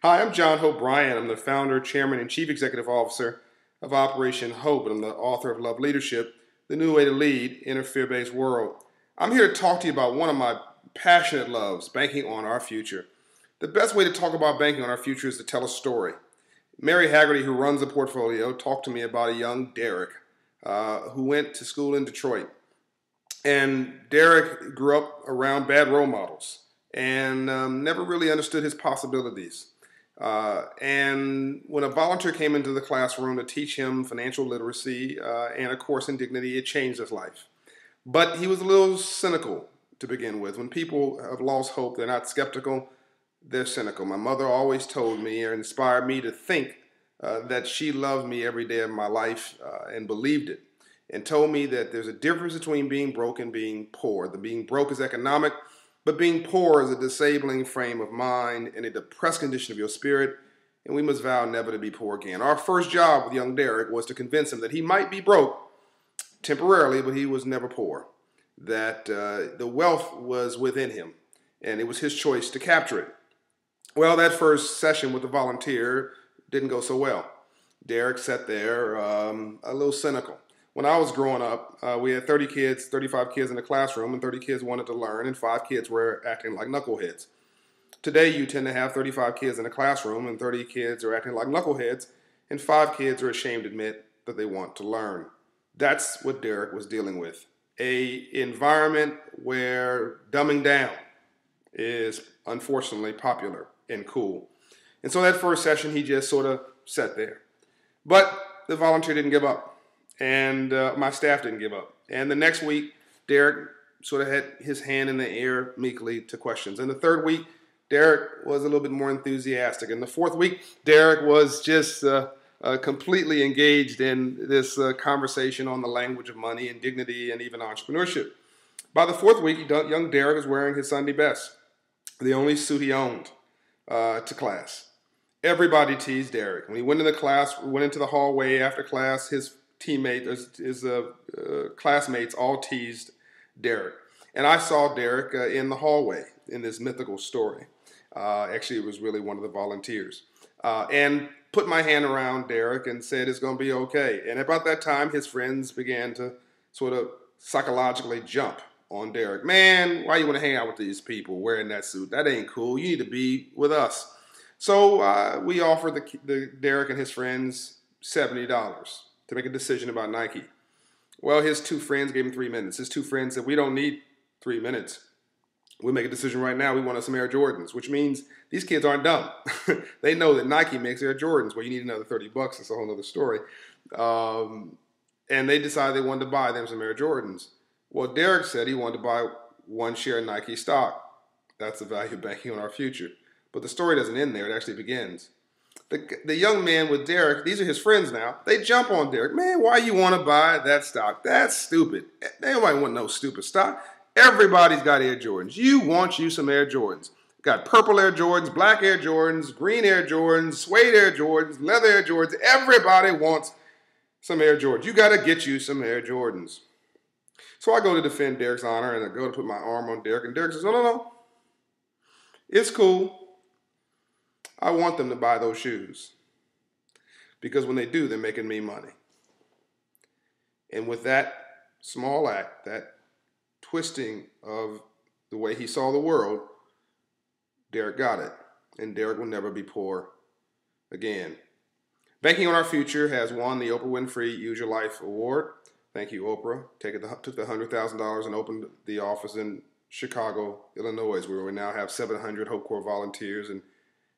Hi, I'm John Hope Bryant. I'm the founder, chairman, and chief executive officer of Operation Hope, and I'm the author of Love Leadership, The New Way to Lead in a Fear-Based World. I'm here to talk to you about one of my passionate loves, banking on our future. The best way to talk about banking on our future is to tell a story. Mary Haggerty, who runs the portfolio, talked to me about a young Derek who went to school in Detroit. And Derek grew up around bad role models and never really understood his possibilities. And when a volunteer came into the classroom to teach him financial literacy and a course in dignity, it changed his life. But he was a little cynical to begin with. When people have lost hope, they're not skeptical, they're cynical. My mother always told me or inspired me to think that she loved me every day of my life and believed it, and told me that there's a difference between being broke and being poor. The being broke is economic, but being poor is a disabling frame of mind and a depressed condition of your spirit, and we must vow never to be poor again. Our first job with young Derek was to convince him that he might be broke temporarily, but he was never poor, that the wealth was within him, and it was his choice to capture it. Well, that first session with the volunteer didn't go so well. Derek sat there a little cynical. When I was growing up, we had 30 kids, 35 kids in the classroom, and 30 kids wanted to learn, and 5 kids were acting like knuckleheads. Today, you tend to have 35 kids in the classroom, and 30 kids are acting like knuckleheads, and 5 kids are ashamed to admit that they want to learn. That's what Derek was dealing with. An environment where dumbing down is unfortunately popular and cool. And so that first session, he just sort of sat there. But the volunteer didn't give up. And my staff didn't give up. And the next week, Derek sort of had his hand in the air meekly to questions. And the third week, Derek was a little bit more enthusiastic. And the fourth week, Derek was just completely engaged in this conversation on the language of money and dignity and even entrepreneurship. By the fourth week, young Derek is wearing his Sunday best, the only suit he owned, to class. Everybody teased Derek. When he went into the class, went into the hallway after class, his teammates, his classmates all teased Derek. And I saw Derek in the hallway in this mythical story. Actually, it was really one of the volunteers. And put my hand around Derek and said, it's going to be okay. And about that time, his friends began to sort of psychologically jump on Derek. Man, why you want to hang out with these people wearing that suit? That ain't cool. You need to be with us. So we offered the Derek and his friends $70 to make a decision about Nike. Well, his 2 friends gave him 3 minutes. His 2 friends said, we don't need 3 minutes. We'll make a decision right now. We want us some Air Jordans, which means these kids aren't dumb. They know that Nike makes Air Jordans. Well, you need another $30. That's a whole other story. And they decided they wanted to buy them some Air Jordans. Well, Derek said he wanted to buy 1 share of Nike stock. That's the value of banking on our future. But the story doesn't end there. It actually begins. The young man with Derek, these are his friends now, they jump on Derek. Man, why you want to buy that stock? That's stupid. Nobody want no stupid stock. Everybody's got Air Jordans. You want you some Air Jordans. Got purple Air Jordans, black Air Jordans, green Air Jordans, suede Air Jordans, leather Air Jordans. Everybody wants some Air Jordans. You got to get you some Air Jordans. So I go to defend Derek's honor, and I go to put my arm on Derek, and Derek says, no. It's cool. I want them to buy those shoes because when they do, they're making me money. And with that small act, that twisting of the way he saw the world, Derek got it. And Derek will never be poor again. Banking on Our Future has won the Oprah Winfrey Use Your Life Award. Thank you, Oprah. Took the $100,000 and opened the office in Chicago, Illinois, where we now have 700 Hope Corps volunteers and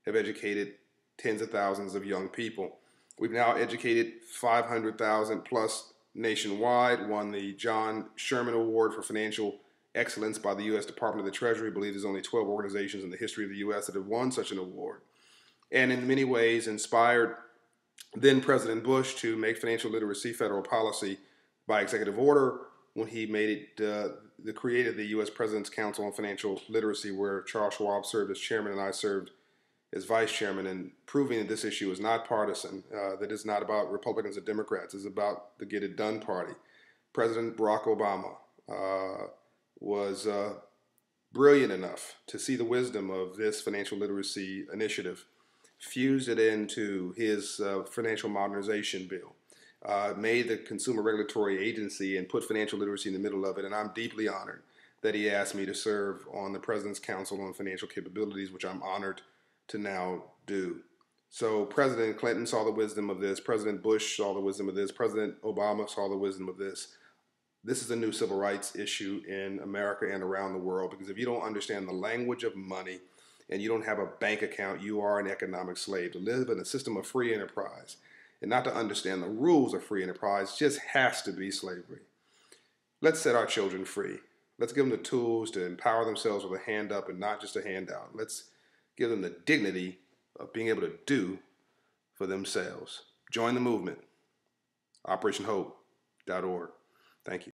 have educated tens of thousands of young people. We've now educated 500,000 plus nationwide, won the John Sherman Award for Financial Excellence by the U.S. Department of the Treasury. I believe there's only 12 organizations in the history of the U.S. that have won such an award. And in many ways inspired then President Bush to make financial literacy federal policy by executive order when he made it, created the U.S. President's Council on Financial Literacy, where Charles Schwab served as chairman and I served as vice chairman, and proving that this issue is not partisan, that it's not about Republicans and Democrats, it's about the Get It Done party. President Barack Obama was brilliant enough to see the wisdom of this financial literacy initiative, fused it into his financial modernization bill, made the Consumer Regulatory Agency, and put financial literacy in the middle of it. And I'm deeply honored that he asked me to serve on the President's Council on Financial Capabilities, which I'm honored to now do. So President Clinton saw the wisdom of this. President Bush saw the wisdom of this. President Obama saw the wisdom of this. This is a new civil rights issue in America and around the world, because if you don't understand the language of money and you don't have a bank account, you are an economic slave. To live in a system of free enterprise and not to understand the rules of free enterprise just has to be slavery. Let's set our children free. Let's give them the tools to empower themselves with a hand up and not just a handout. Let's give them the dignity of being able to do for themselves. Join the movement. OperationHope.org. Thank you.